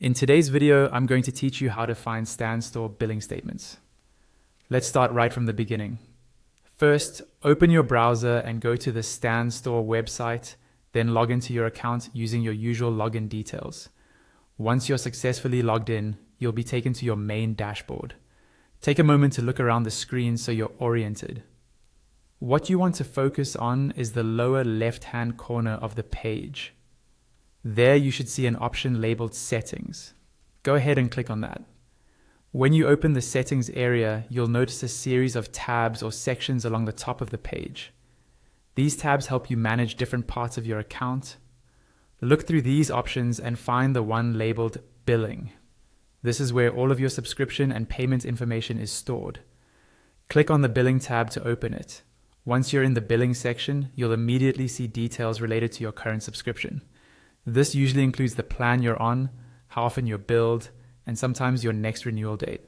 In today's video, I'm going to teach you how to find Stan Store billing statements. Let's start right from the beginning. First, open your browser and go to the Stan Store website, then log into your account using your usual login details. Once you're successfully logged in, you'll be taken to your main dashboard. Take a moment to look around the screen so you're oriented. What you want to focus on is the lower left-hand corner of the page. There you should see an option labeled Settings. Go ahead and click on that. When you open the Settings area, you'll notice a series of tabs or sections along the top of the page. These tabs help you manage different parts of your account. Look through these options and find the one labeled Billing. This is where all of your subscription and payment information is stored. Click on the Billing tab to open it. Once you're in the Billing section, you'll immediately see details related to your current subscription. This usually includes the plan you're on, how often you're billed, and sometimes your next renewal date.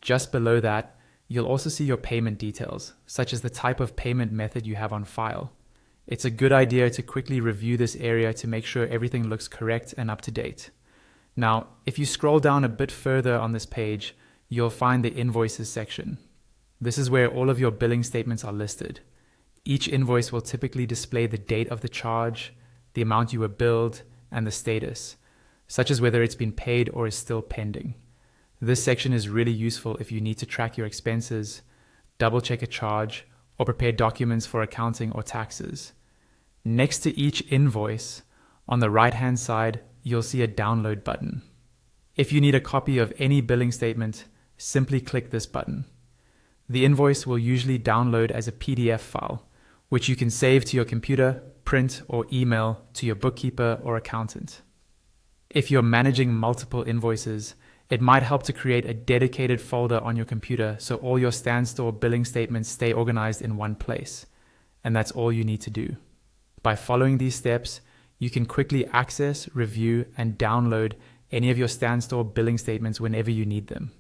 Just below that, you'll also see your payment details, such as the type of payment method you have on file. It's a good idea to quickly review this area to make sure everything looks correct and up to date. Now, if you scroll down a bit further on this page, you'll find the Invoices section. This is where all of your billing statements are listed. Each invoice will typically display the date of the charge, the amount you were billed, and the status, such as whether it's been paid or is still pending. This section is really useful if you need to track your expenses, double-check a charge, or prepare documents for accounting or taxes. Next to each invoice, on the right-hand side, you'll see a download button. If you need a copy of any billing statement, simply click this button. The invoice will usually download as a PDF file, which you can save to your computer, print, or email to your bookkeeper or accountant. If you're managing multiple invoices, it might help to create a dedicated folder on your computer so all your Stan Store billing statements stay organized in one place. And that's all you need to do. By following these steps, you can quickly access, review, and download any of your Stan Store billing statements whenever you need them.